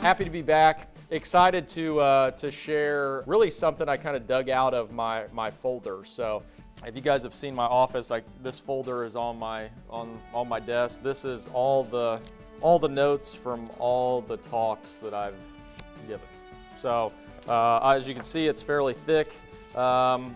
Happy to be back. Excited to share really something I kind of dug out of my folder. So if you guys have seen my office, like this folder is on my desk. This is all the notes from all the talks that I've given. So as you can see, it's fairly thick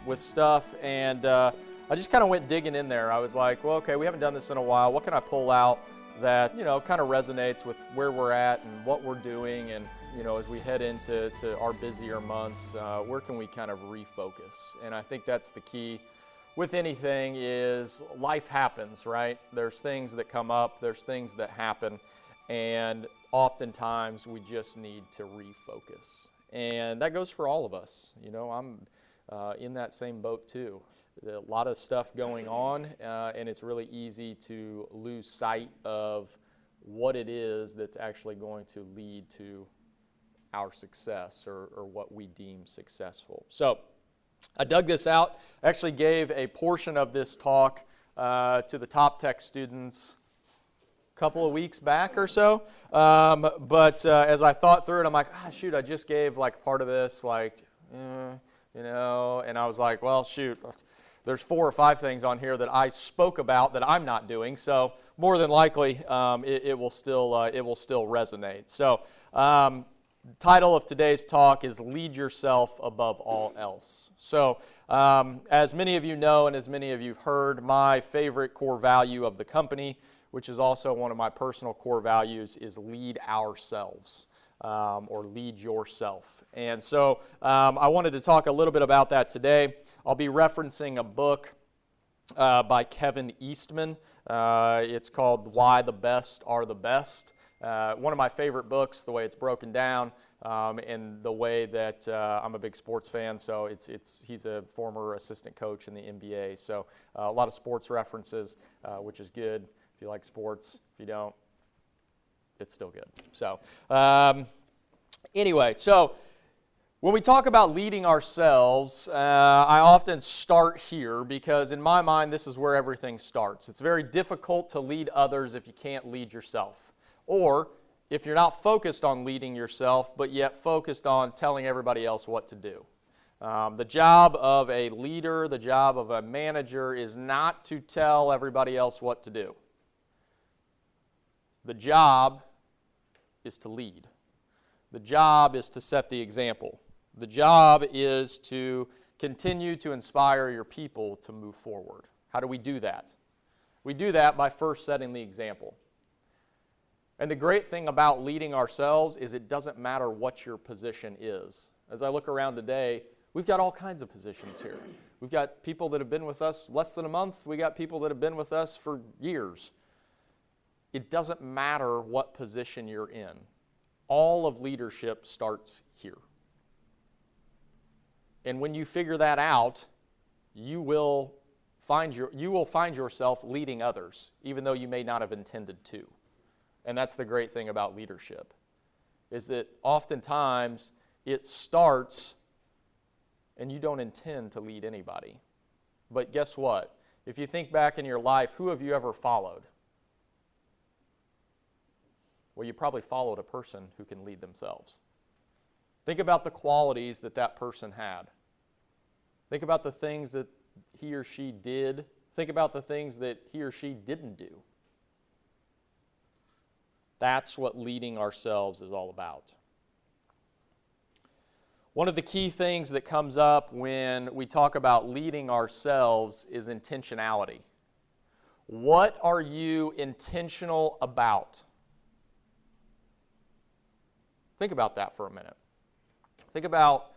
with stuff, and I just kind of went digging in there. I was like, well, okay, we haven't done this in a while. What can I pull out that, you know, kind of resonates with where we're at and what we're doing, and, you know, as we head into our busier months, where can we kind of refocus? And I think that's the key with anything is life happens, right? There's things that come up, there's things that happen, and oftentimes we just need to refocus. And that goes for all of us. You know, I'm in that same boat too. A lot of stuff going on, and it's really easy to lose sight of what it is that's actually going to lead to our success or what we deem successful. So I dug this out. I actually gave a portion of this talk to the top tech students a couple of weeks back or so. But as I thought through it, I'm like, shoot, I just gave like part of this, like, you know, and I was like, well, shoot. There's 4 or 5 things on here that I spoke about that I'm not doing, so more than likely it will still resonate. So, title of today's talk is "Lead Yourself Above All Else." So, as many of you know, and as many of you've heard, my favorite core value of the company, which is also one of my personal core values, is lead ourselves. Or lead yourself. And so I wanted to talk a little bit about that today. I'll be referencing a book by Kevin Eastman. It's called Why the Best Are the Best. One of my favorite books, the way it's broken down, and the way that I'm a big sports fan, so he's a former assistant coach in the NBA, so a lot of sports references, which is good if you like sports. If you don't, it's still good. So anyway, so when we talk about leading ourselves, I often start here because in my mind, this is where everything starts. It's very difficult to lead others if you can't lead yourself, or if you're not focused on leading yourself, but yet focused on telling everybody else what to do. The job of a leader, the job of a manager is not to tell everybody else what to do. The job is to lead. The job is to set the example. The job is to continue to inspire your people to move forward. How do we do that? We do that by first setting the example. And the great thing about leading ourselves is it doesn't matter what your position is. As I look around today, we've got all kinds of positions here. We've got people that have been with us less than a month. We got people that have been with us for years. It doesn't matter what position you're in. All of leadership starts here. And when you figure that out, you will find yourself leading others, even though you may not have intended to. And that's the great thing about leadership, is that oftentimes it starts and you don't intend to lead anybody. But guess what? If you think back in your life, who have you ever followed? Well, you probably followed a person who can lead themselves. Think about the qualities that that person had. Think about the things that he or she did. Think about the things that he or she didn't do. That's what leading ourselves is all about. One of the key things that comes up when we talk about leading ourselves is intentionality. What are you intentional about? Think about that for a minute. Think about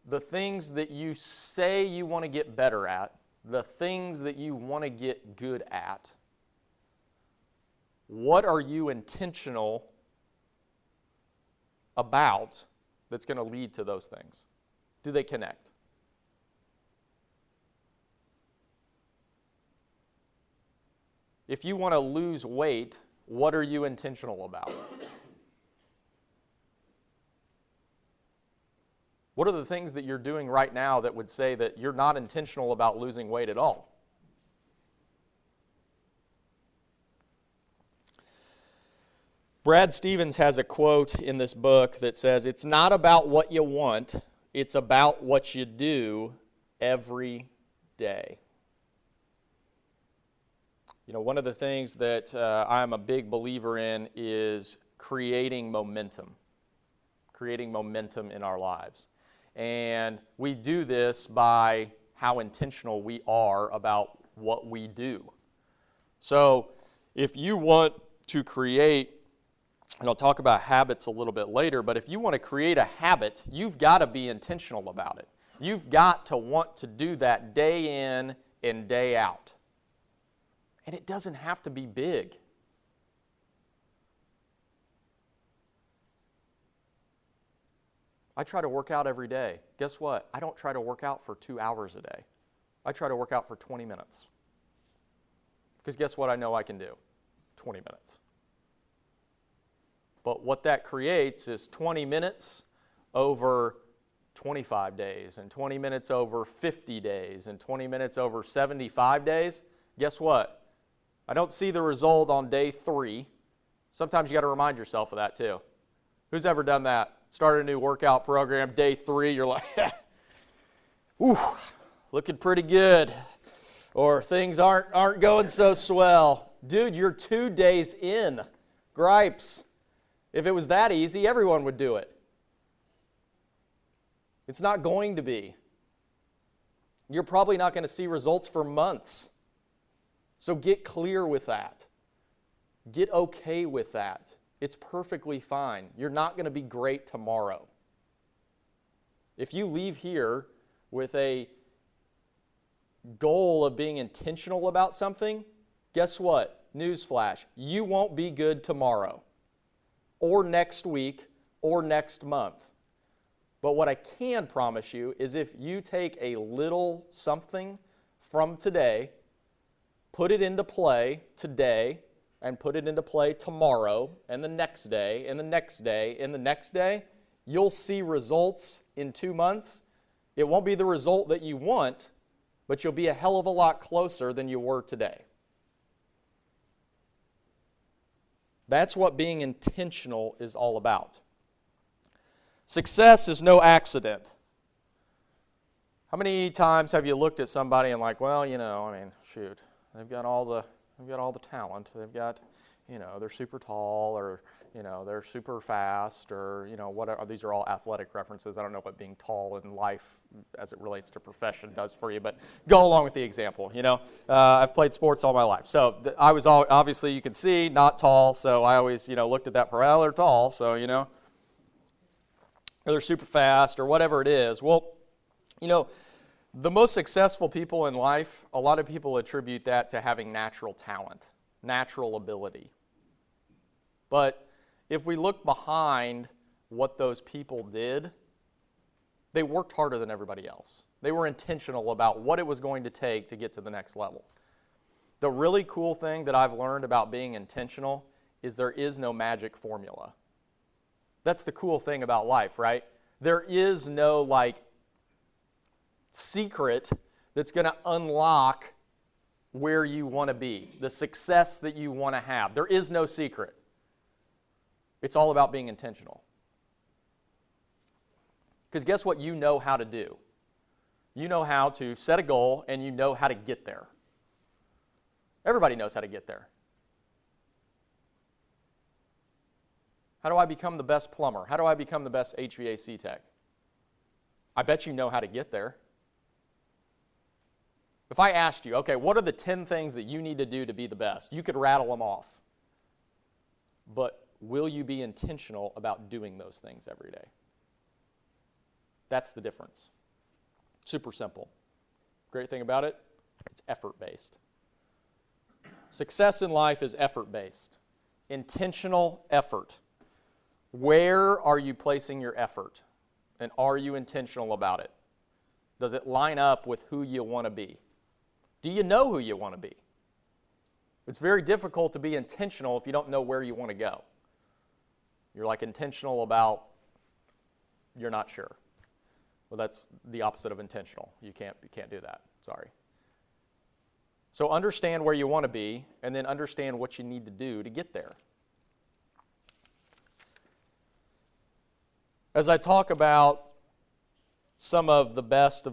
the things that you say you want to get better at, the things that you want to get good at. What are you intentional about that's going to lead to those things? Do they connect? If you want to lose weight, what are you intentional about? What are the things that you're doing right now that would say that you're not intentional about losing weight at all? Brad Stevens has a quote in this book that says, "It's not about what you want, it's about what you do every day." You know, one of the things that I'm a big believer in is creating momentum in our lives. And we do this by how intentional we are about what we do. So if you want to create, and I'll talk about habits a little bit later, but if you want to create a habit, you've got to be intentional about it. You've got to want to do that day in and day out. And it doesn't have to be big. I try to work out every day. Guess what? I don't try to work out for 2 hours a day. I try to work out for 20 minutes. Because guess what I know I can do? 20 minutes. But what that creates is 20 minutes over 25 days, and 20 minutes over 50 days, and 20 minutes over 75 days. Guess what? I don't see the result on day 3. Sometimes you got to remind yourself of that too. Who's ever done that? Started a new workout program, day 3, you're like, ooh, looking pretty good. Or things aren't going so swell. Dude, you're 2 days in. Gripes. If it was that easy, everyone would do it. It's not going to be. You're probably not going to see results for months. So get clear with that. Get okay with that. It's perfectly fine. You're not going to be great tomorrow. If you leave here with a goal of being intentional about something, guess what? Newsflash, you won't be good tomorrow, or next week, or next month. But what I can promise you is if you take a little something from today, put it into play today, and put it into play tomorrow, and the next day, and the next day, and the next day, you'll see results in 2 months. It won't be the result that you want, but you'll be a hell of a lot closer than you were today. That's what being intentional is all about. Success is no accident. How many times have you looked at somebody and like, well, you know, I mean, shoot, they've got all the talent. They've got, you know, they're super tall, or, you know, they're super fast, or, you know, whatever. These are all athletic references. I don't know what being tall in life as it relates to profession does for you, but go along with the example, you know. I've played sports all my life. So I was obviously, you can see, not tall, so I always, you know, looked at that, well, they're tall, so, you know, or they're super fast, or whatever it is. Well, you know, the most successful people in life, a lot of people attribute that to having natural talent, natural ability. But if we look behind what those people did, they worked harder than everybody else. They were intentional about what it was going to take to get to the next level. The really cool thing that I've learned about being intentional is there is no magic formula. That's the cool thing about life, right? There is no, like, secret that's going to unlock where you want to be, the success that you want to have. There is no secret. It's all about being intentional. Because guess what you know how to do? You know how to set a goal, and you know how to get there. Everybody knows how to get there. How do I become the best plumber? How do I become the best HVAC tech? I bet you know how to get there. If I asked you, okay, what are the 10 things that you need to do to be the best? You could rattle them off. But will you be intentional about doing those things every day? That's the difference. Super simple. Great thing about it, it's effort-based. Success in life is effort-based. Intentional effort. Where are you placing your effort? And are you intentional about it? Does it line up with who you want to be? Do you know who you want to be? It's very difficult to be intentional if you don't know where you want to go. You're like intentional about, you're not sure. Well, that's the opposite of intentional. You can't do that. Sorry. So understand where you want to be, and then understand what you need to do to get there. as I talk about some of the best,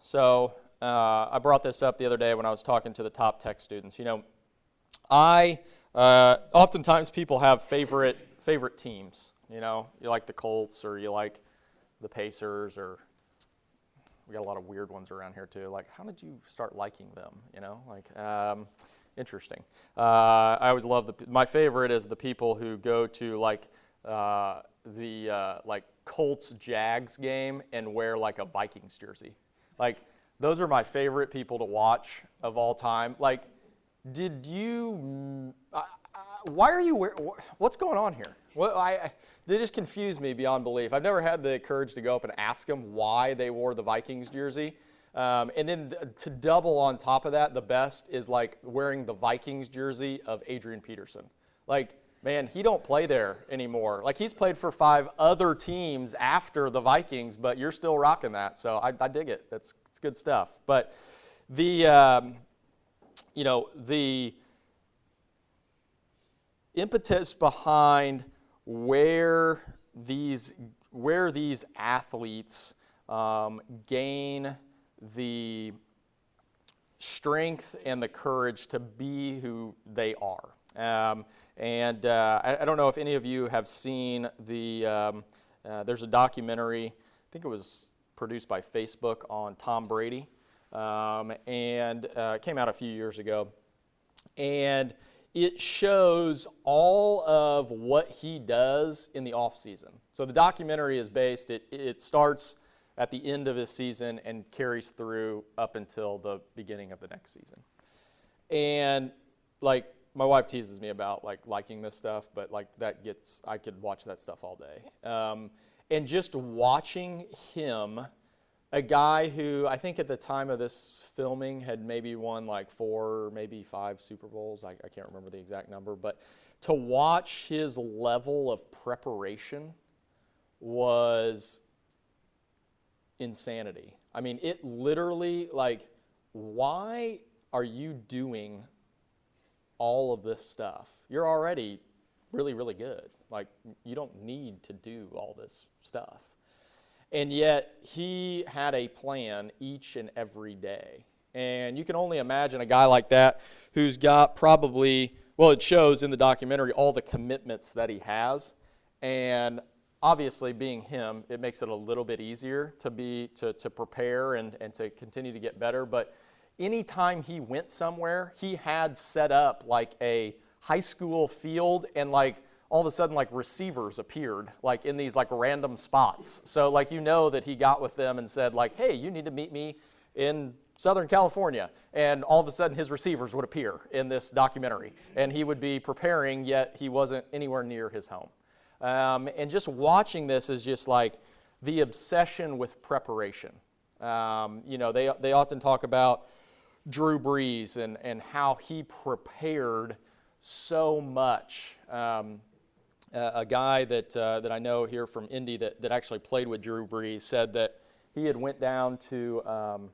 so I brought this up the other day when I was talking to the top tech students. You know, oftentimes people have favorite teams. You know, you like the Colts or you like the Pacers, or we got a lot of weird ones around here too. Like, how did you start liking them? You know, like, interesting. I always love my favorite is the people who go to like like Colts Jags game and wear like a Vikings jersey. Like, those are my favorite people to watch of all time. Like, did you? Why are you wearing? What's going on here? They just confuse me beyond belief. I've never had the courage to go up and ask them why they wore the Vikings jersey. And then to double on top of that, the best is like wearing the Vikings jersey of Adrian Peterson. Like, man, he don't play there anymore. Like, he's played for 5 other teams after the Vikings, but you're still rocking that. So I dig it. It's good stuff. But the impetus behind where these athletes gain the strength and the courage to be who they are. I don't know if any of you have seen there's a documentary, I think it was produced by Facebook, on Tom Brady, and it came out a few years ago. And it shows all of what he does in the off season. So the documentary is based, it starts at the end of his season and carries through up until the beginning of the next season. And like, my wife teases me about like liking this stuff, but like I could watch that stuff all day. And just watching him, a guy who I think at the time of this filming had maybe won like 4, maybe 5 Super Bowls. I can't remember the exact number, but to watch his level of preparation was insanity. I mean, it literally, like, why are you doing all of this stuff? You're already really, really good. Like, you don't need to do all this stuff. And yet, he had a plan each and every day. And you can only imagine a guy like that who's got probably, well, it shows in the documentary all the commitments that he has. And obviously, being him, it makes it a little bit easier to prepare and to continue to get better. But anytime he went somewhere, he had set up like a high school field, and like all of a sudden, like, receivers appeared like in these like random spots. So like, you know that he got with them and said like, hey, you need to meet me in Southern California. And all of a sudden his receivers would appear in this documentary, and he would be preparing, yet he wasn't anywhere near his home. And just watching this is just like the obsession with preparation. You know, they often talk about Drew Brees and how he prepared so much. A guy that I know here from Indy that actually played with Drew Brees said that he had went down to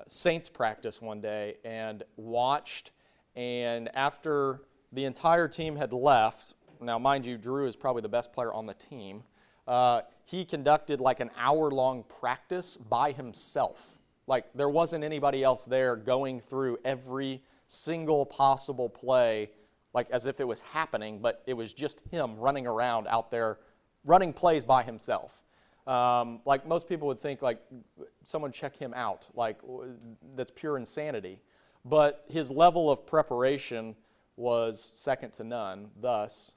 Saints practice one day and watched, and after the entire team had left, now mind you, Drew is probably the best player on the team, he conducted like an hour-long practice by himself. Like, there wasn't anybody else there going through every single possible play like as if it was happening, but it was just him running around out there, running plays by himself. Like, most people would think, like, someone check him out. Like, that's pure insanity. But his level of preparation was second to none, thus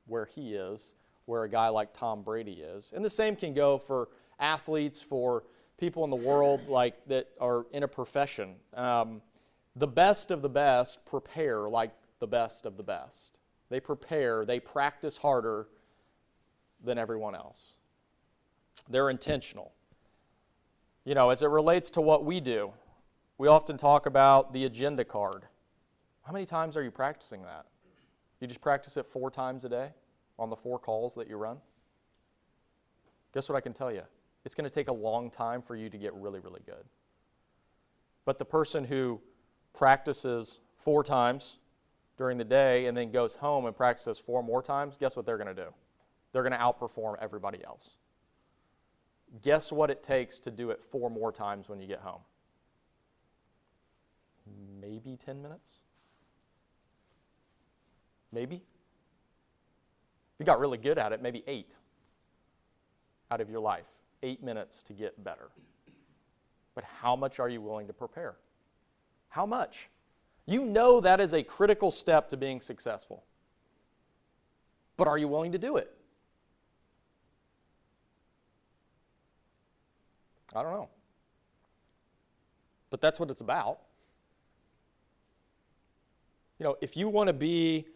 where he is, where a guy like Tom Brady is. And the same can go for athletes, for people in the world like that are in a profession. The best of the best prepare like the best of the best. They prepare, they practice harder than everyone else. They're intentional. You know, as it relates to what we do, we often talk about the agenda card. How many times are you practicing that? You just practice it 4 times a day on the 4 calls that you run? Guess what I can tell you? It's going to take a long time for you to get really, really good. But the person who practices 4 times during the day and then goes home and practices 4 more times, guess what they're going to do? they're going to outperform everybody else. Guess what it takes to do it 4 more times when you get home? Maybe 10 minutes? Maybe? If you got really good at it, maybe 8 out of your life. 8 minutes to get better. But how much are you willing to prepare? How much? You know that is a critical step to being successful. But are you willing to do it? I don't know. But that's what it's about. You know, if you want to be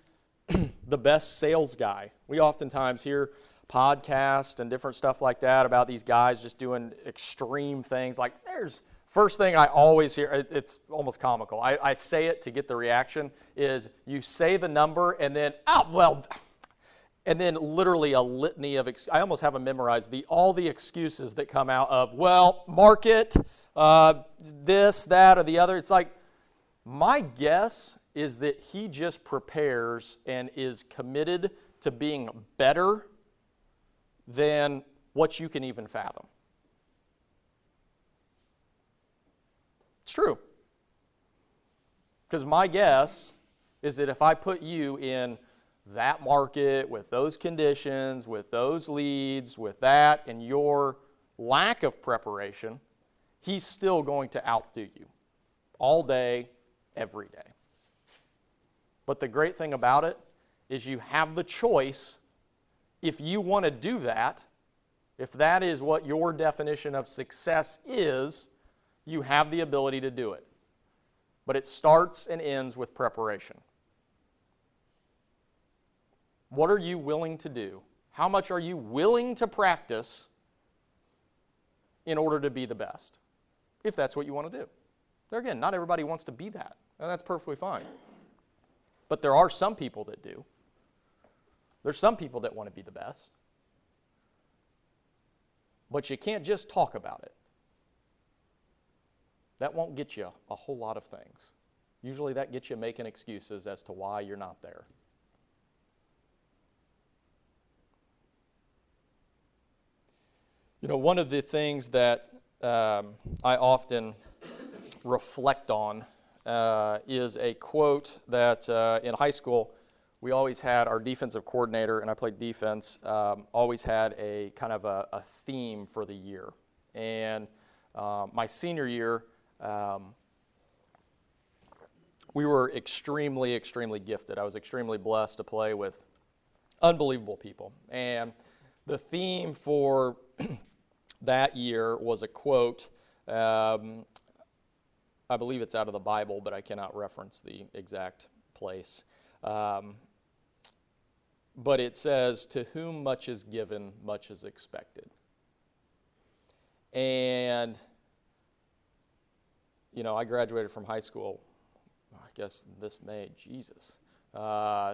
the best sales guy, we oftentimes hear podcasts and different stuff like that about these guys just doing extreme things. Like first thing I always hear, it's almost comical. I say it to get the reaction, is you say the number and then, and then literally a litany of, I almost have them memorized, all the excuses that come out of, market, this, that, or the other. It's like, my guess is that he just prepares and is committed to being better than what you can even fathom. It's true. Because my guess is that if I put you in that market, with those conditions, with those leads, with that, and your lack of preparation, he's still going to outdo you all day, every day. But the great thing about it is you have the choice. If you want to do that, if that is what your definition of success is, you have the ability to do it. But it starts and ends with preparation. What are you willing to do? How much are you willing to practice in order to be the best? If that's what you want to do. There again, not everybody wants to be that, and that's perfectly fine. But there are some people that do. There's some people that want to be the best. But you can't just talk about it. That won't get you a whole lot of things. Usually that gets you making excuses as to why you're not there. You know, one of the things that I often reflect on is a quote that in high school we always had. Our defensive coordinator, and I played defense, always had a kind of a theme for the year. And my senior year, we were extremely, extremely gifted. I was extremely blessed to play with unbelievable people. And the theme for that year was a quote. I believe it's out of the Bible, but I cannot reference the exact place. But it says, "To whom much is given, much is expected." And, you know, I graduated from high school, I guess this May,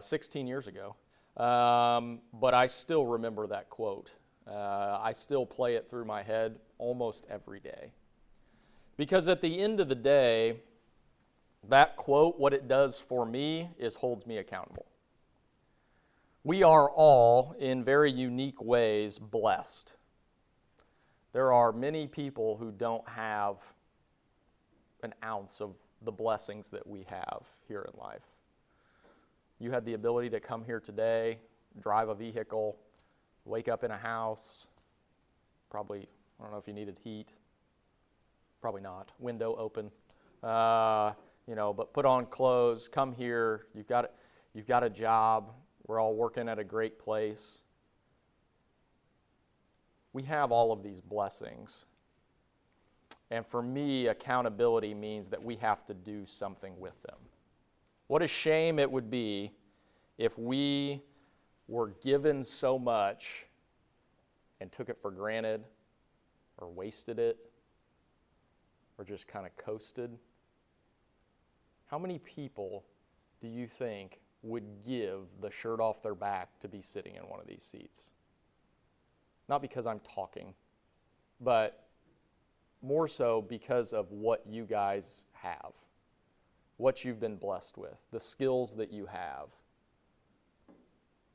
16 years ago. But I still remember that quote. I still play it through my head almost every day. Because at the end of the day, that quote, what it does for me is holds me accountable. We are all, in very unique ways, blessed. There are many people who don't have an ounce of the blessings that we have here in life. You had the ability to come here today, drive a vehicle, wake up in a house, probably, I don't know if you needed heat, probably not, window open, but put on clothes, come here, you've got a job, we're all working at a great place. We have all of these blessings. And for me, accountability means that we have to do something with them. What a shame it would be if we were given so much and took it for granted or wasted it or just kind of coasted. How many people do you think would give the shirt off their back to be sitting in one of these seats? Not because I'm talking, but more so because of what you guys have, what you've been blessed with, the skills that you have.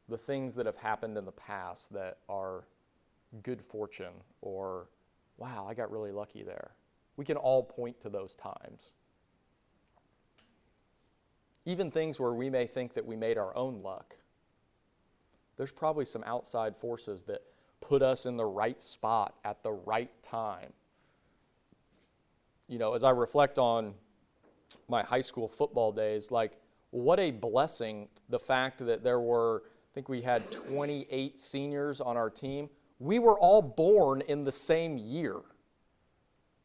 the things that have happened in the past that are good fortune, or, wow, I got really lucky there. We can all point to those times. Even things where we may think that we made our own luck. There's probably some outside forces that put us in the right spot at the right time. You know, as I reflect on my high school football days, like, what a blessing the fact that there were, I think we had 28 seniors on our team. We were all born in the same year.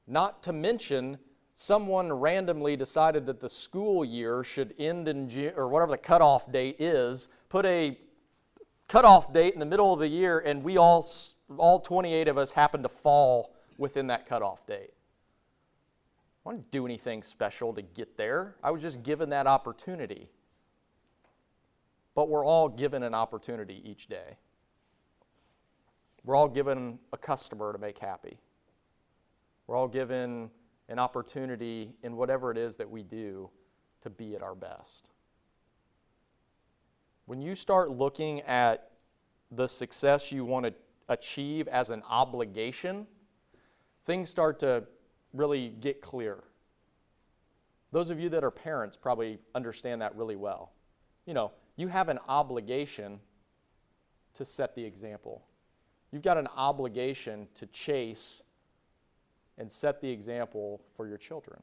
Not to mention, someone randomly decided that the school year should end in June, or whatever the cutoff date is, put a cutoff date in the middle of the year, and we all 28 of us happened to fall within that cutoff date. I didn't do anything special to get there. I was just given that opportunity. But we're all given an opportunity each day. We're all given a customer to make happy. We're all given an opportunity in whatever it is that we do to be at our best. When you start looking at the success you want to achieve as an obligation, things start to really get clear. Those of you that are parents probably understand that really well. You know, you have an obligation to set the example. You've got an obligation to chase and set the example for your children.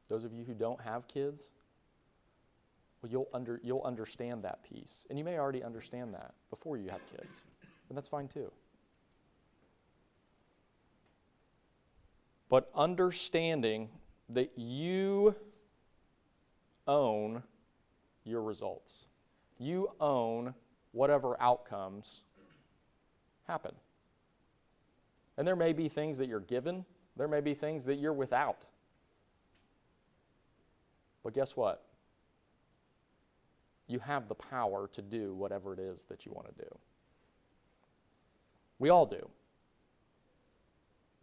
Those of you who don't have kids, well, you'll understand that piece. And you may already understand that before you have kids, and that's fine too. But understanding that you own your results. You own whatever outcomes happen. And there may be things that you're given. There may be things that you're without. But guess what? You have the power to do whatever it is that you want to do. We all do.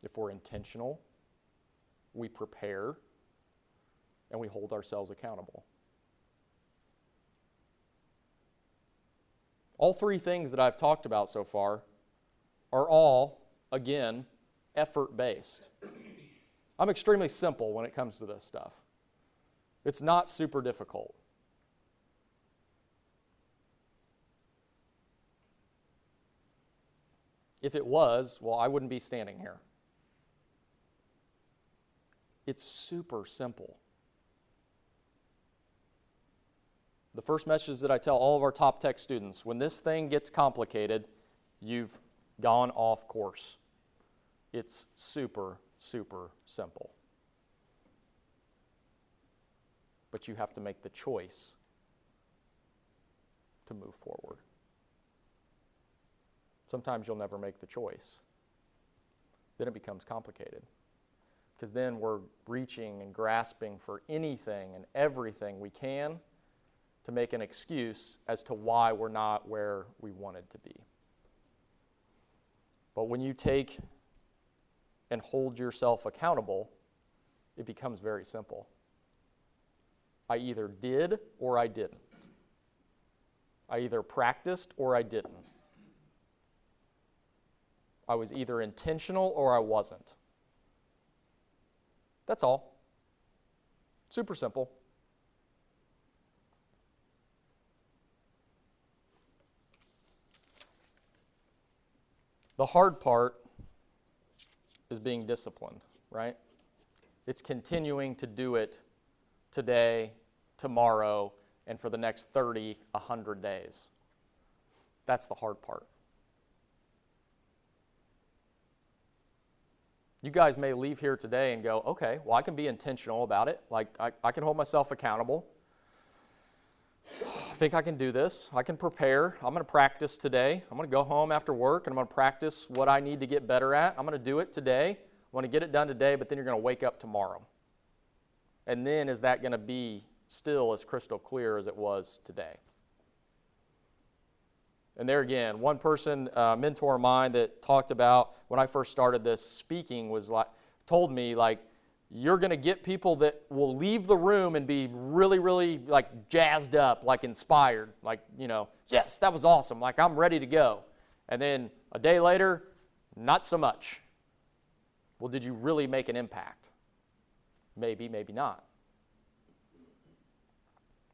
If we're intentional, we prepare, and we hold ourselves accountable. All three things that I've talked about so far are all, again, effort-based. I'm extremely simple when it comes to this stuff. It's not super difficult. If it was, well, I wouldn't be standing here. It's super simple. The first message that I tell all of our top tech students, when this thing gets complicated, you've gone off course. It's super, super simple. But you have to make the choice to move forward. Sometimes you'll never make the choice. Then it becomes complicated. Because then we're reaching and grasping for anything and everything we can to make an excuse as to why we're not where we wanted to be. But when you take and hold yourself accountable, it becomes very simple. I either did or I didn't. I either practiced or I didn't. I was either intentional or I wasn't. That's all. Super simple. The hard part is being disciplined, right? It's continuing to do it today, tomorrow, and for the next 30, 100 days. That's the hard part. You guys may leave here today and go, okay, well, I can be intentional about it. Like, I can hold myself accountable. I think I can do this. I can prepare. I'm going to practice today. I'm going to go home after work, and I'm going to practice what I need to get better at. I'm going to do it today. I'm going to get it done today, but then you're going to wake up tomorrow. And then is that going to be still as crystal clear as it was today? And there again, one person, mentor of mine that talked about when I first started this speaking was like, told me, like, you're going to get people that will leave the room and be really, really like jazzed up, like inspired, like, yes, that was awesome, like I'm ready to go. And then a day later, not so much. Well, did you really make an impact? Maybe, maybe not.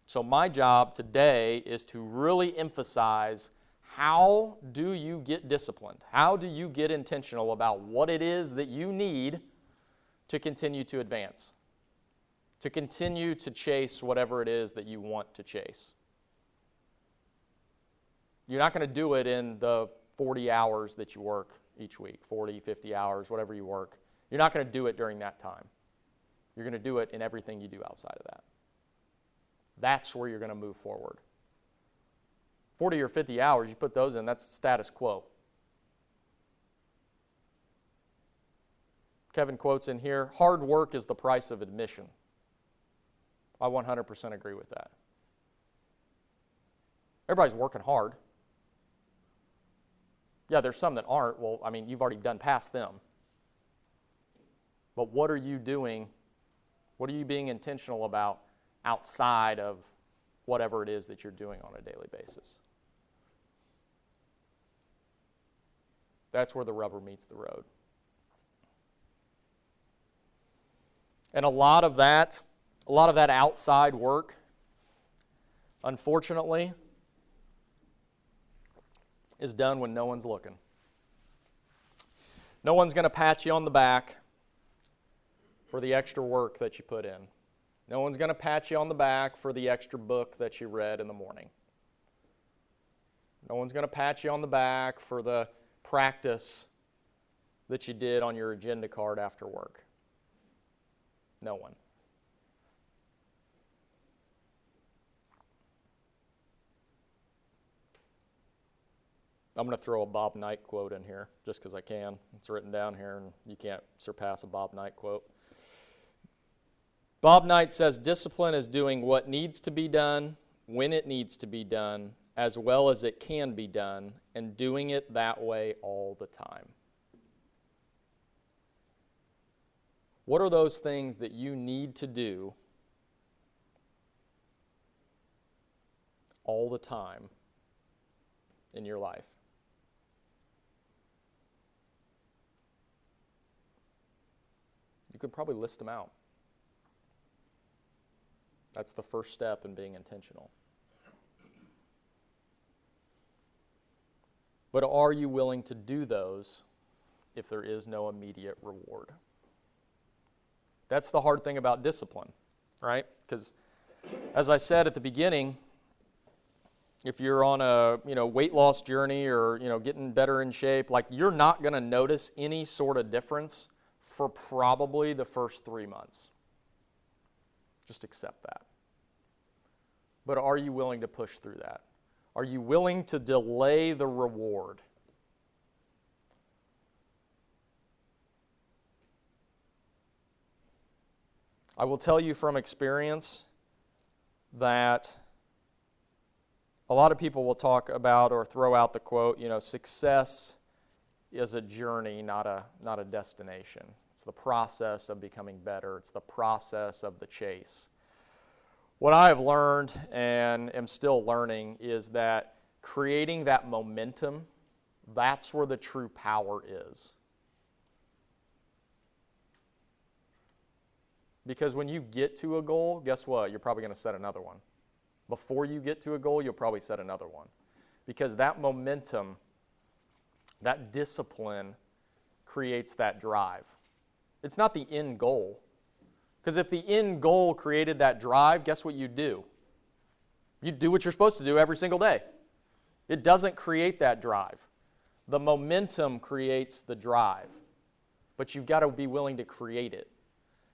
So my job today is to really emphasize, how do you get disciplined? How do you get intentional about what it is that you need to continue to advance, to continue to chase whatever it is that you want to chase? You're not going to do it in the 40 hours that you work each week, 40, 50 hours, whatever you work. You're not going to do it during that time. You're going to do it in everything you do outside of that. That's where you're going to move forward. 40 or 50 hours, you put those in, that's status quo. Kevin quotes in here, hard work is the price of admission. I 100% agree with that. Everybody's working hard. Yeah, there's some that aren't. Well, I mean, you've already done past them. But what are you doing? What are you being intentional about outside of whatever it is that you're doing on a daily basis? That's where the rubber meets the road. And a lot of that outside work, unfortunately, is done when no one's looking. No one's going to pat you on the back for the extra work that you put in. No one's going to pat you on the back for the extra book that you read in the morning. No one's going to pat you on the back for the practice that you did on your agenda card after work. No one. I'm going to throw a Bob Knight quote in here just because I can. It's written down here and you can't surpass a Bob Knight quote. Bob Knight says, discipline is doing what needs to be done, when it needs to be done, as well as it can be done, and doing it that way all the time. What are those things that you need to do all the time in your life? You could probably list them out. That's the first step in being intentional. But are you willing to do those if there is no immediate reward? That's the hard thing about discipline, right? Because as I said at the beginning, if you're on a weight loss journey or getting better in shape, like you're not going to notice any sort of difference for probably the first 3 months. Just accept that. But are you willing to push through that? Are you willing to delay the reward? I will tell you from experience that a lot of people will talk about or throw out the quote, success is a journey, not a destination. It's the process of becoming better. It's the process of the chase. What I have learned and am still learning is that creating that momentum, that's where the true power is. Because when you get to a goal, guess what? You're probably going to set another one. Before you get to a goal, you'll probably set another one. Because that momentum, that discipline creates that drive. It's not the end goal. Because if the end goal created that drive, guess what you do? You do what you're supposed to do every single day. It doesn't create that drive. The momentum creates the drive. But you've got to be willing to create it.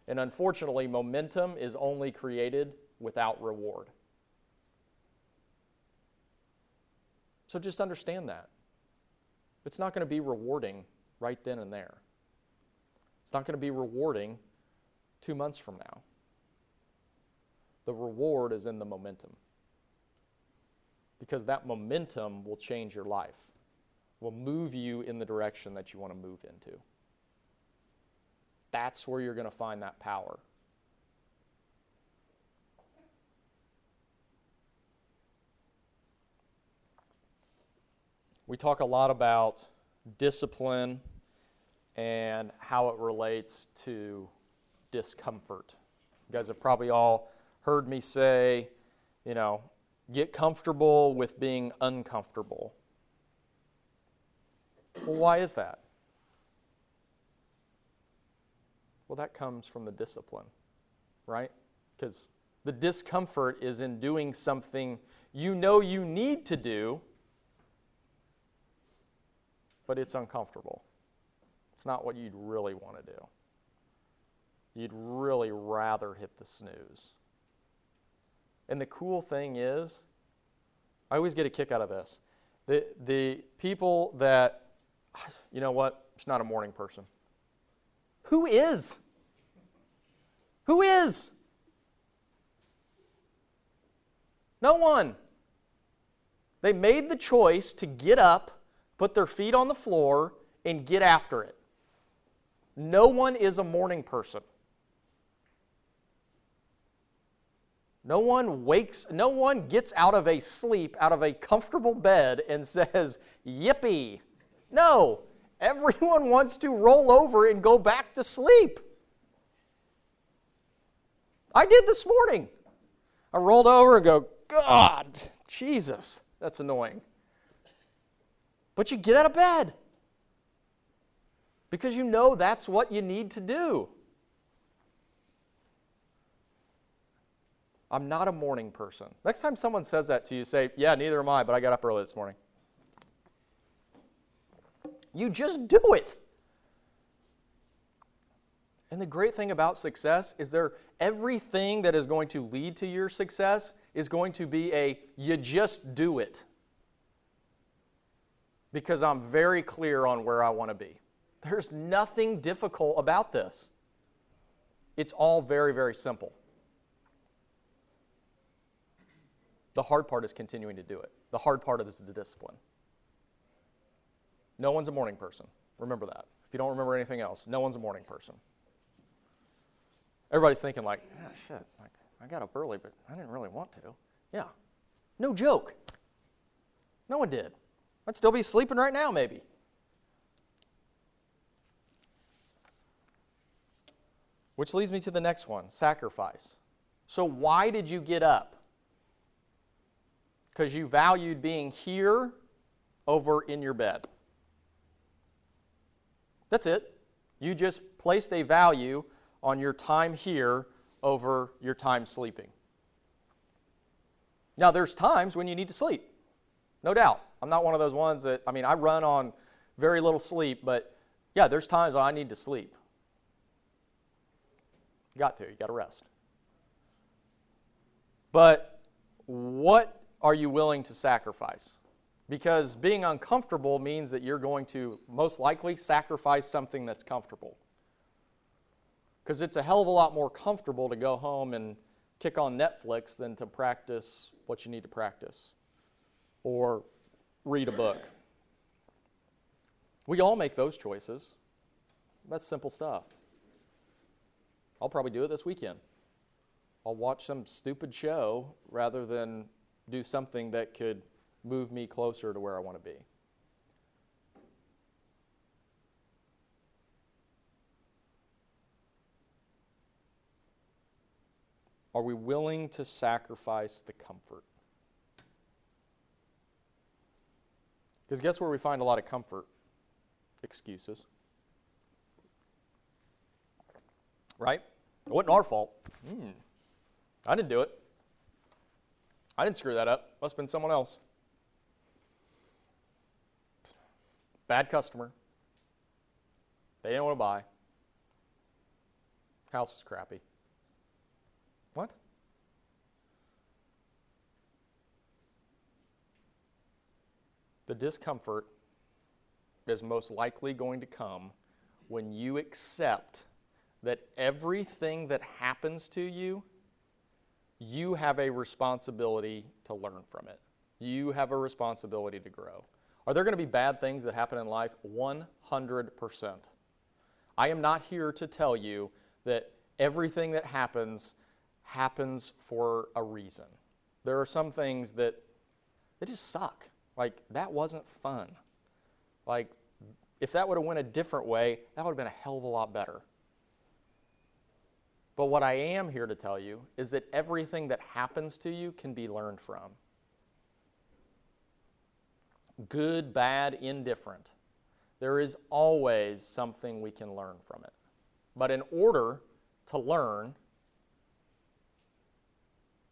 And unfortunately, momentum is only created without reward. So just understand that. It's not going to be rewarding right then and there. It's not going to be rewarding 2 months from now. The reward is in the momentum. Because that momentum will change your life, will move you in the direction that you want to move into. That's where you're going to find that power. We talk a lot about discipline and how it relates to discomfort. You guys have probably all heard me say, get comfortable with being uncomfortable. Well, why is that? Well, that comes from the discipline, right? Because the discomfort is in doing something you know you need to do, but it's uncomfortable. It's not what you'd really want to do. You'd really rather hit the snooze. And the cool thing is, I always get a kick out of this. The people that, you know what, it's not a morning person. Who is? Who is? No one. They made the choice to get up, put their feet on the floor, and get after it. No one is a morning person. No one gets out of a sleep, out of a comfortable bed and says, yippee. No, everyone wants to roll over and go back to sleep. I did this morning. I rolled over and go, God, Jesus, that's annoying. But you get out of bed because you know that's what you need to do. I'm not a morning person. Next time someone says that to you, say, yeah, neither am I, but I got up early this morning. You just do it. And the great thing about success is everything that is going to lead to your success is going to be you just do it. Because I'm very clear on where I want to be. There's nothing difficult about this. It's all very, very simple. The hard part is continuing to do it. The hard part is the discipline. No one's a morning person. Remember that. If you don't remember anything else, no one's a morning person. Everybody's thinking shit, I got up early, but I didn't really want to. Yeah. No joke. No one did. I'd still be sleeping right now, maybe. Which leads me to the next one, sacrifice. So why did you get up? Because you valued being here over in your bed. That's it. You just placed a value on your time here over your time sleeping. Now, there's times when you need to sleep. No doubt. I'm not one of those ones that, I run on very little sleep, but yeah, there's times when I need to sleep. You got to rest. But what are you willing to sacrifice? Because being uncomfortable means that you're going to most likely sacrifice something that's comfortable. Because it's a hell of a lot more comfortable to go home and kick on Netflix than to practice what you need to practice or read a book. We all make those choices. That's simple stuff. I'll probably do it this weekend. I'll watch some stupid show rather than do something that could move me closer to where I want to be. Are we willing to sacrifice the comfort? Because guess where we find a lot of comfort? Excuses. Right? It wasn't our fault. I didn't do it. I didn't screw that up. Must have been someone else. Bad customer. They didn't want to buy. House was crappy. What? The discomfort is most likely going to come when you accept that everything that happens to you, you have a responsibility to learn from it. You have a responsibility to grow. Are there going to be bad things that happen in life? 100%. I am not here to tell you that everything that happens for a reason. There are some things that they just suck. Like, that wasn't fun. Like, if that would have went a different way, that would have been a hell of a lot better. But what I am here to tell you is that everything that happens to you can be learned from. Good, bad, indifferent. There is always something we can learn from it. But in order to learn,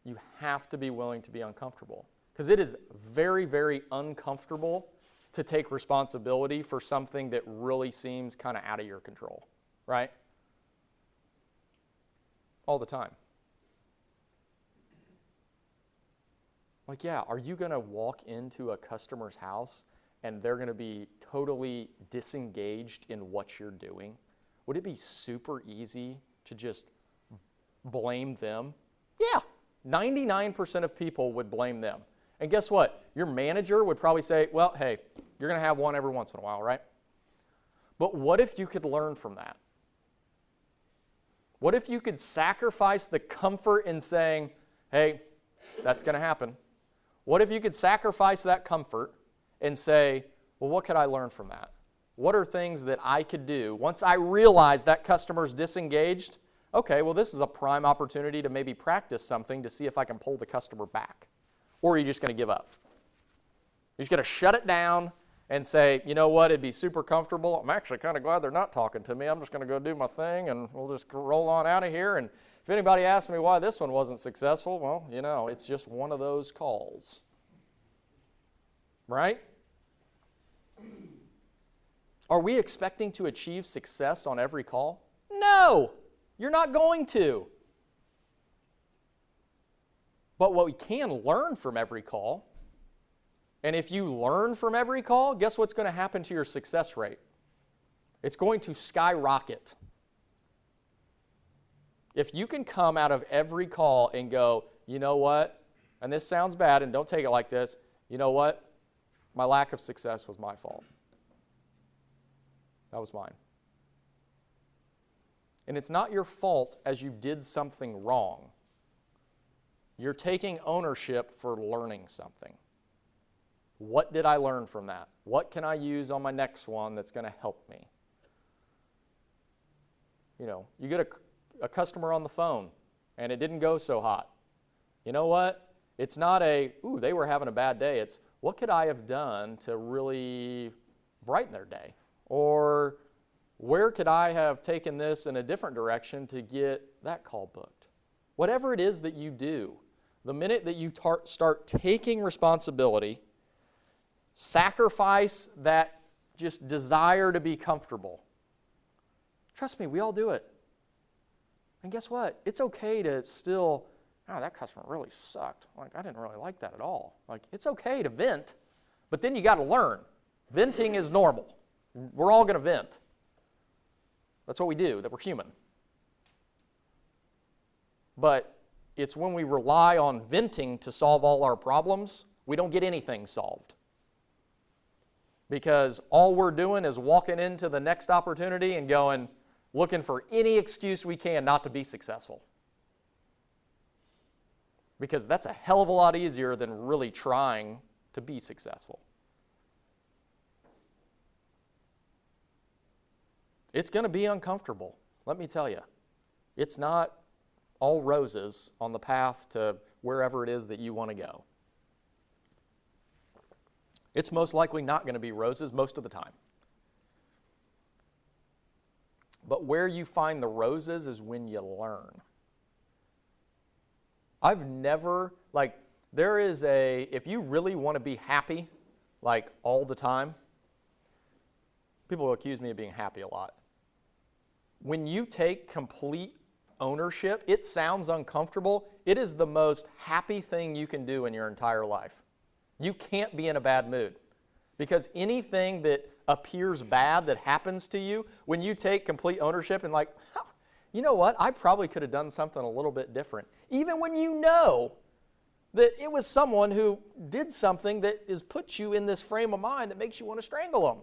you have to be willing to be uncomfortable. Because it is very, very uncomfortable to take responsibility for something that really seems kind of out of your control, right? All the time. Like, yeah, are you going to walk into a customer's house and they're going to be totally disengaged in what you're doing? Would it be super easy to just blame them? Yeah, 99% of people would blame them. And guess what? Your manager would probably say, well, hey, you're going to have one every once in a while, right? But what if you could learn from that? What if you could sacrifice the comfort in saying, hey, that's going to happen? What if you could sacrifice that comfort and say, well, what could I learn from that? What are things that I could do once I realize that customer's disengaged? Okay, well, this is a prime opportunity to maybe practice something to see if I can pull the customer back. Or are you just going to give up? You're just going to shut it down and say, you know what, it'd be super comfortable. I'm actually kind of glad they're not talking to me. I'm just going to go do my thing and we'll just roll on out of here. And if anybody asks me why this one wasn't successful, well, you know, it's just one of those calls. Right? Are we expecting to achieve success on every call? No, you're not going to. But what we can learn from every call, and if you learn from every call, guess what's going to happen to your success rate? It's going to skyrocket. If you can come out of every call and go, you know what, and this sounds bad, and don't take it like this, you know what, my lack of success was my fault. That was mine. And it's not your fault as you did something wrong. You're taking ownership for learning something. What did I learn from that? What can I use on my next one that's going to help me? You know, you get a customer on the phone and it didn't go so hot. You know what? It's not ooh, they were having a bad day. It's, what could I have done to really brighten their day? Or where could I have taken this in a different direction to get that call booked? Whatever it is that you do, the minute that you start taking responsibility, sacrifice that just desire to be comfortable. Trust me, we all do it. And guess what? It's okay to still, oh, that customer really sucked. Like, I didn't really like that at all. Like, it's okay to vent, but then you got to learn. Venting is normal. We're all going to vent. That's what we do, that we're human. But it's when we rely on venting to solve all our problems, we don't get anything solved. Because all we're doing is walking into the next opportunity and going, looking for any excuse we can not to be successful. Because that's a hell of a lot easier than really trying to be successful. It's going to be uncomfortable, let me tell you. It's not all roses on the path to wherever it is that you want to go. It's most likely not going to be roses most of the time. But where you find the roses is when you learn. I've never, if you really want to be happy, all the time, people will accuse me of being happy a lot. When you take complete ownership, it sounds uncomfortable. It is the most happy thing you can do in your entire life. You can't be in a bad mood. Because anything that appears bad that happens to you, when you take complete ownership and you know what, I probably could have done something a little bit different. Even when you know that it was someone who did something that has put you in this frame of mind that makes you want to strangle them.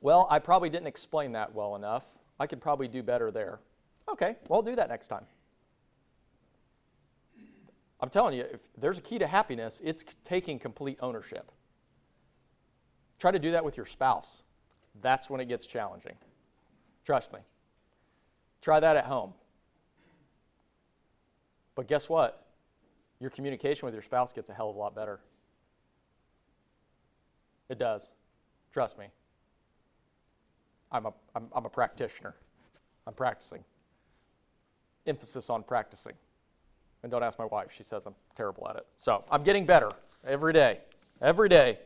Well, I probably didn't explain that well enough. I could probably do better there. Okay, well, I'll do that next time. I'm telling you, if there's a key to happiness, it's taking complete ownership. Try to do that with your spouse. That's when it gets challenging. Trust me. Try that at home. But guess what? Your communication with your spouse gets a hell of a lot better. It does. Trust me. I'm a practitioner. I'm practicing. Emphasis on practicing. And don't ask my wife. She says I'm terrible at it. So I'm getting better every day. Every day.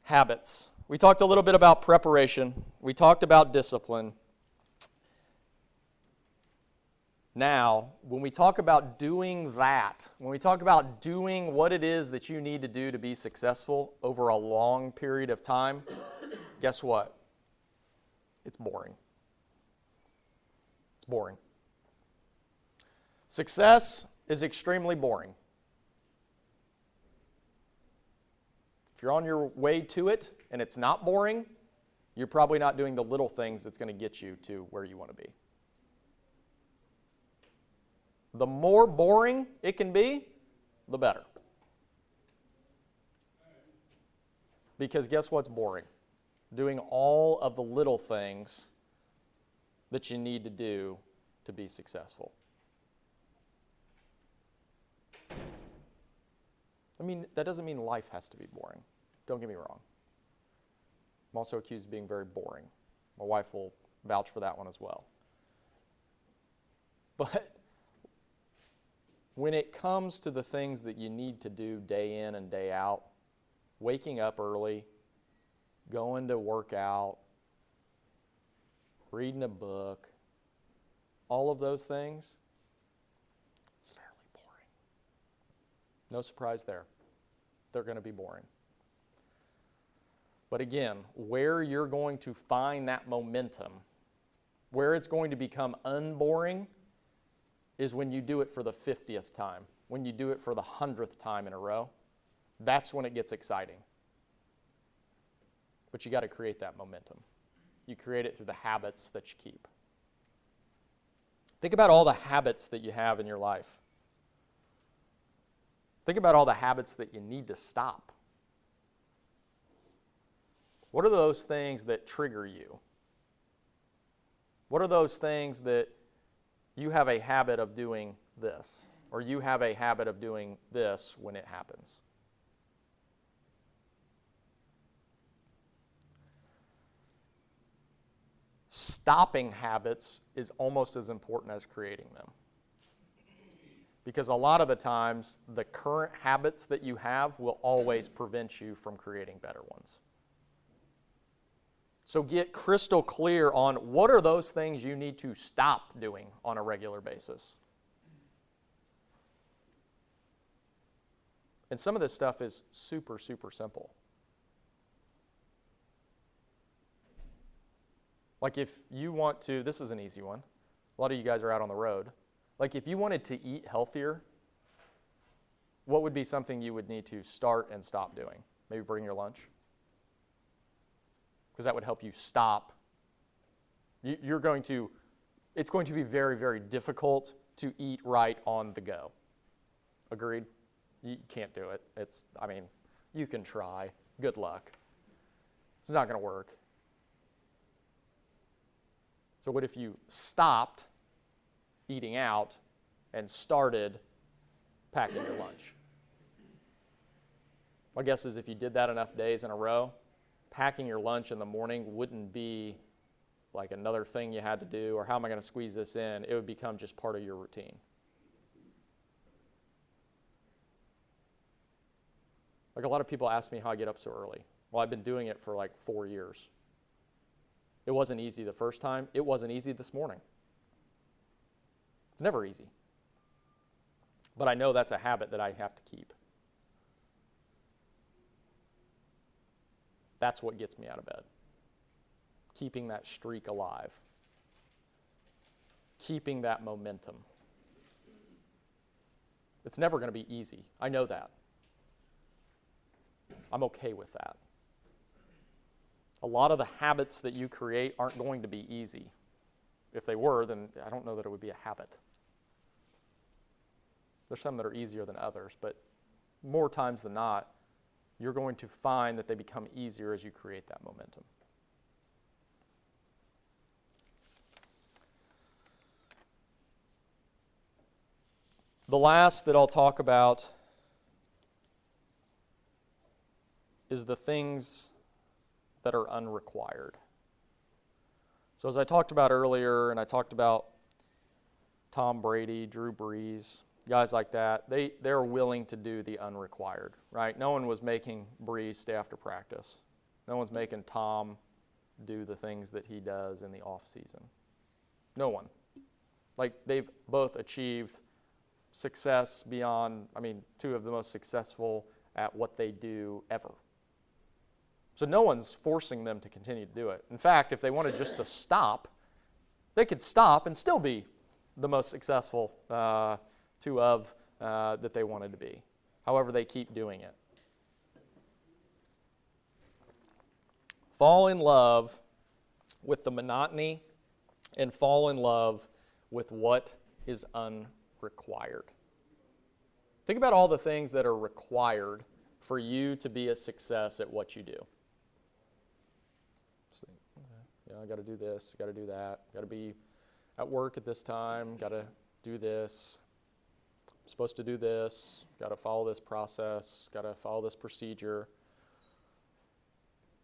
Habits. We talked a little bit about preparation. We talked about discipline. Now, when we talk about doing that, when we talk about doing what it is that you need to do to be successful over a long period of time, guess what? It's boring. It's boring. Success is extremely boring. If you're on your way to it and it's not boring, you're probably not doing the little things that's going to get you to where you want to be. The more boring it can be, the better. Because guess what's boring? Doing all of the little things that you need to do to be successful. I mean, that doesn't mean life has to be boring. Don't get me wrong. I'm also accused of being very boring. My wife will vouch for that one as well. But when it comes to the things that you need to do day in and day out, waking up early, going to work out, reading a book, all of those things, fairly boring. No surprise there. They're going to be boring. But again, where you're going to find that momentum, where it's going to become unboring, is when you do it for the 50th time, when you do it for the 100th time in a row. That's when it gets exciting. But you got to create that momentum. You create it through the habits that you keep. Think about all the habits that you have in your life. Think about all the habits that you need to stop. What are those things that trigger you? What are those things that you have a habit of doing this, or you have a habit of doing this when it happens? Stopping habits is almost as important as creating them. Because a lot of the times, the current habits that you have will always prevent you from creating better ones. So get crystal clear on what are those things you need to stop doing on a regular basis. And some of this stuff is super, super simple. Like if you want to, this is an easy one. A lot of you guys are out on the road. Like if you wanted to eat healthier, what would be something you would need to start and stop doing? Maybe bring your lunch? Because that would help you stop. It's going to be very, very difficult to eat right on the go. Agreed? You can't do it. You can try. Good luck. It's not going to work. So what if you stopped eating out and started packing your lunch? My guess is if you did that enough days in a row, packing your lunch in the morning wouldn't be like another thing you had to do, or how am I going to squeeze this in? It would become just part of your routine. Like a lot of people ask me how I get up so early. Well, I've been doing it for like 4 years. It wasn't easy the first time. It wasn't easy this morning. It's never easy. But I know that's a habit that I have to keep. That's what gets me out of bed. Keeping that streak alive. Keeping that momentum. It's never going to be easy. I know that. I'm okay with that. A lot of the habits that you create aren't going to be easy. If they were, then I don't know that it would be a habit. There's some that are easier than others, but more times than not, you're going to find that they become easier as you create that momentum. The last that I'll talk about is the things that are unrequired. So as I talked about earlier, and I talked about Tom Brady, Drew Brees, guys like that, they're willing to do the unrequired, right? No one was making Brees stay after practice. No one's making Tom do the things that he does in the off season. No one. Like, they've both achieved success beyond, two of the most successful at what they do ever. So no one's forcing them to continue to do it. In fact, if they wanted just to stop, they could stop and still be the most successful that they wanted to be. However, they keep doing it. Fall in love with the monotony and fall in love with what is unrequired. Think about all the things that are required for you to be a success at what you do. I got to do this, got to do that, got to be at work at this time, got to do this, I'm supposed to do this, got to follow this process, got to follow this procedure.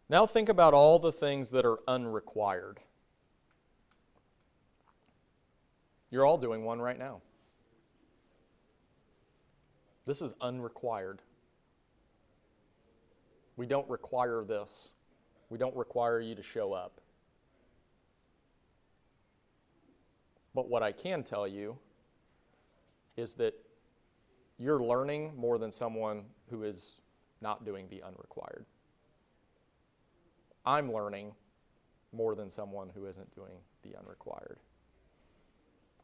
Now think about all the things that are unrequired. You're all doing one right now. This is unrequired. We don't require this. We don't require you to show up. But what I can tell you is that you're learning more than someone who is not doing the unrequired. I'm learning more than someone who isn't doing the unrequired.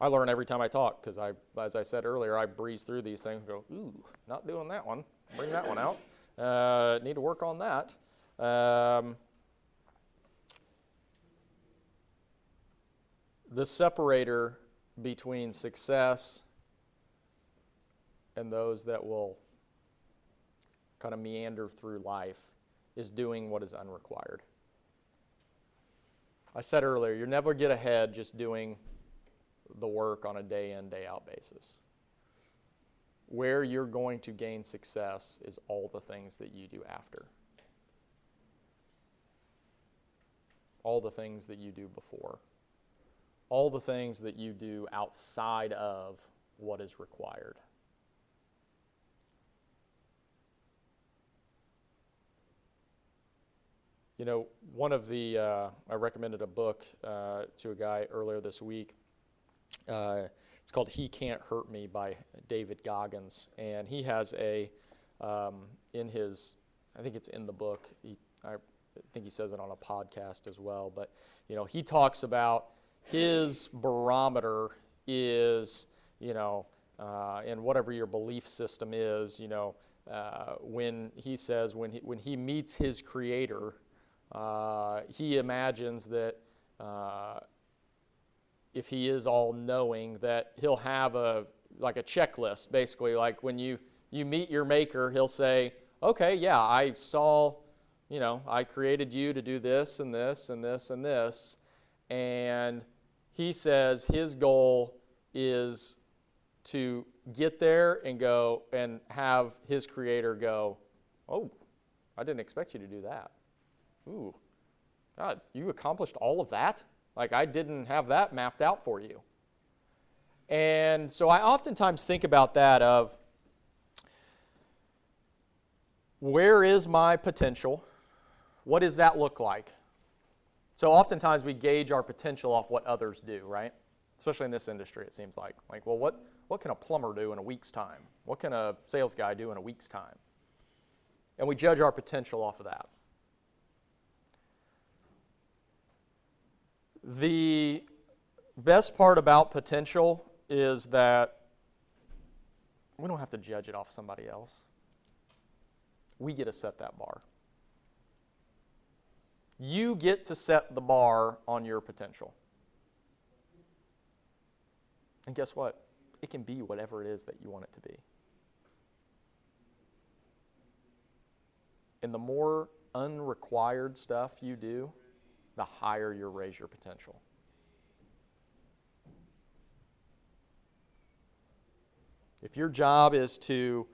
I learn every time I talk because, as I said earlier, I breeze through these things and go, ooh, not doing that one. Bring that one out. Need to work on that. The separator between success and those that will kind of meander through life is doing what is unrequired. I said earlier, you never get ahead just doing the work on a day in, day out basis. Where you're going to gain success is all the things that you do after. All the things that you do before. All the things that you do outside of what is required. You know, I recommended a book to a guy earlier this week. It's called He Can't Hurt Me by David Goggins. And he has I think it's in the book, I think he says it on a podcast as well, but, he talks about his barometer is, and whatever your belief system is, when he says, when he meets his creator, he imagines that if he is all-knowing, that he'll have a checklist, basically. Like when you meet your maker, he'll say, okay, yeah, I saw, I created you to do this and this and this and this. And he says his goal is to get there and go and have his creator go, oh, I didn't expect you to do that. Ooh, God, you accomplished all of that? Like, I didn't have that mapped out for you. And so I oftentimes think about that of, where is my potential? What does that look like? So oftentimes we gauge our potential off what others do, right? Especially in this industry, it seems like. Like, well, what can a plumber do in a week's time? What can a sales guy do in a week's time? And we judge our potential off of that. The best part about potential is that we don't have to judge it off somebody else. We get to set that bar. You get to set the bar on your potential. And guess what? It can be whatever it is that you want it to be. And the more unrequired stuff you do, the higher you raise your potential. If your job is to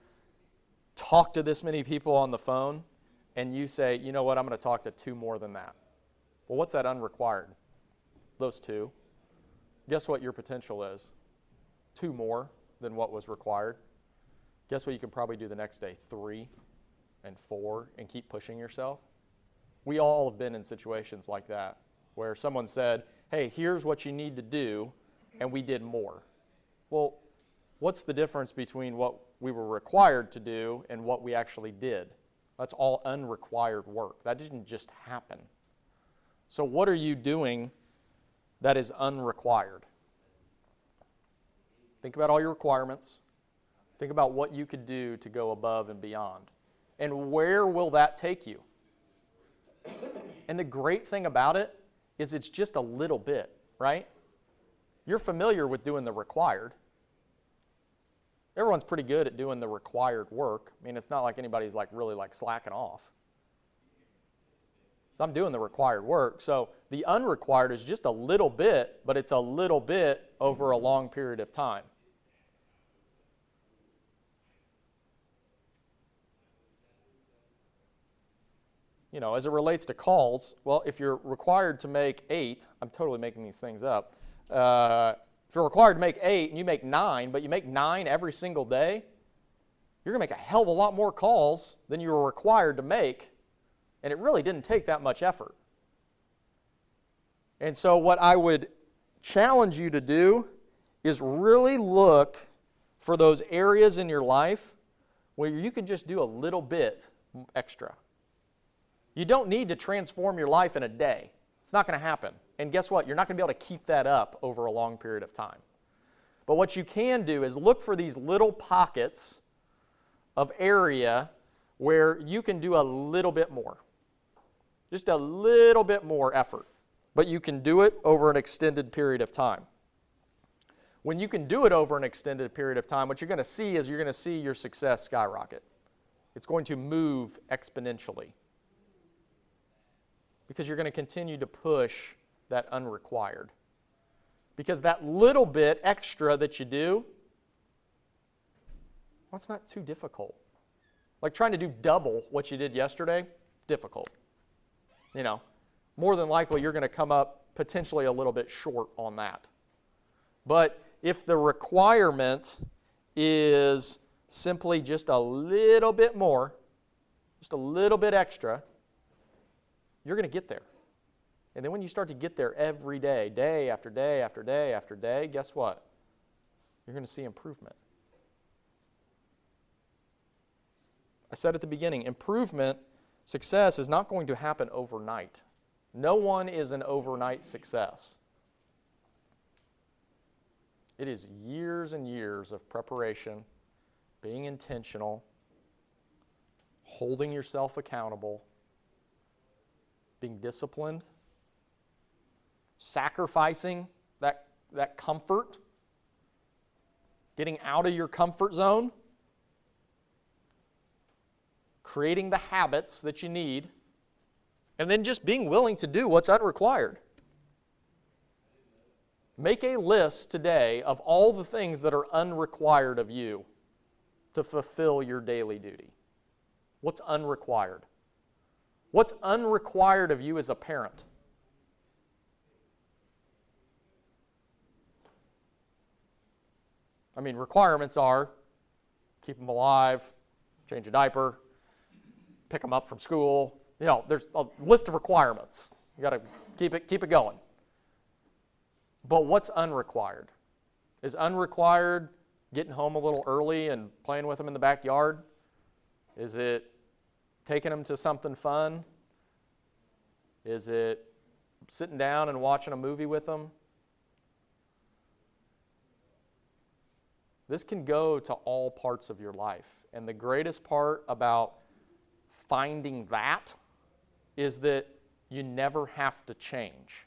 talk to this many people on the phone, and you say, you know what, I'm going to talk to 2 more than that. Well, what's that unrequired? Those 2. Guess what your potential is? 2 more than what was required. Guess what you can probably do the next day? 3 and 4, and keep pushing yourself. We all have been in situations like that, where someone said, hey, here's what you need to do, and we did more. Well, what's the difference between what we were required to do and what we actually did? That's all unrequired work. That didn't just happen. So what are you doing that is unrequired? Think about all your requirements. Think about what you could do to go above and beyond. And where will that take you? And the great thing about it is it's just a little bit, right? You're familiar with doing the required. Everyone's pretty good at doing the required work. I mean, it's not like anybody's really slacking off. So I'm doing the required work. So the unrequired is just a little bit, but it's a little bit over a long period of time. You know, as it relates to calls, well, if you're required to make 8, I'm totally making these things up. If you're required to make 8 and you make 9, but you make 9 every single day, you're going to make a hell of a lot more calls than you were required to make, and it really didn't take that much effort. And so what I would challenge you to do is really look for those areas in your life where you can just do a little bit extra. You don't need to transform your life in a day. It's not going to happen. And guess what? You're not going to be able to keep that up over a long period of time. But what you can do is look for these little pockets of area where you can do a little bit more. Just a little bit more effort. But you can do it over an extended period of time. When you can do it over an extended period of time, what you're going to see is you're going to see your success skyrocket. It's going to move exponentially. Because you're going to continue to push that unrequired. Because that little bit extra that you do, well, it's not too difficult. Like trying to do double what you did yesterday, difficult. You know, more than likely you're going to come up potentially a little bit short on that. But if the requirement is simply just a little bit more, just a little bit extra, you're going to get there. And then when you start to get there every day, day after day after day after day, guess what? You're going to see improvement. I said at the beginning, improvement, success is not going to happen overnight. No one is an overnight success. It is years and years of preparation, being intentional, holding yourself accountable, being disciplined, sacrificing that comfort, getting out of your comfort zone, creating the habits that you need, and then just being willing to do what's unrequired. Make a list today of all the things that are unrequired of you to fulfill your daily duty. What's unrequired? What's unrequired of you as a parent? I mean, requirements are keep them alive, change a diaper, pick them up from school. You know, there's a list of requirements. You got to keep it going. But what's unrequired? Is unrequired getting home a little early and playing with them in the backyard? Is it taking them to something fun? Is it sitting down and watching a movie with them? This can go to all parts of your life. And the greatest part about finding that is that you never have to change.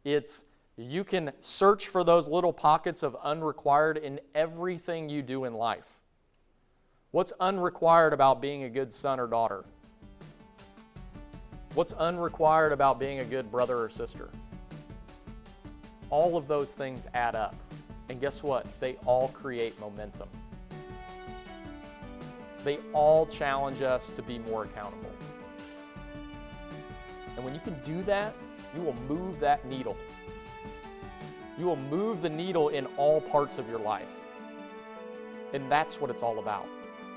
You can search for those little pockets of unrequired in everything you do in life. What's unrequired about being a good son or daughter? What's unrequired about being a good brother or sister? All of those things add up. And guess what? They all create momentum. They all challenge us to be more accountable. And when you can do that, you will move that needle. You will move the needle in all parts of your life. And that's what it's all about.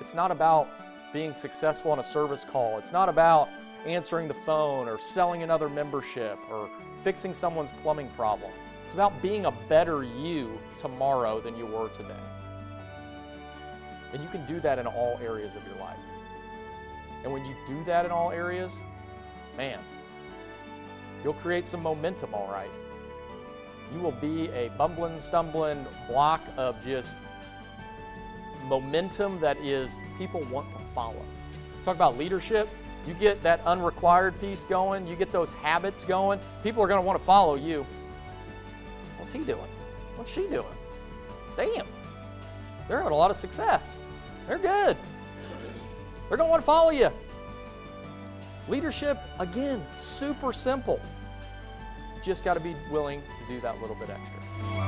It's not about being successful on a service call. It's not about answering the phone or selling another membership or fixing someone's plumbing problem. It's about being a better you tomorrow than you were today. And you can do that in all areas of your life. And when you do that in all areas, man, you'll create some momentum, all right. You will be a bumbling, stumbling block of just momentum that is people want to follow. Talk about leadership. You get that unrequired piece going, you get those habits going, people are going to want to follow you. What's he doing? What's she doing? Damn, they're having a lot of success. They're good. They're going to want to follow you. Leadership, again, super simple. Just got to be willing to do that little bit extra.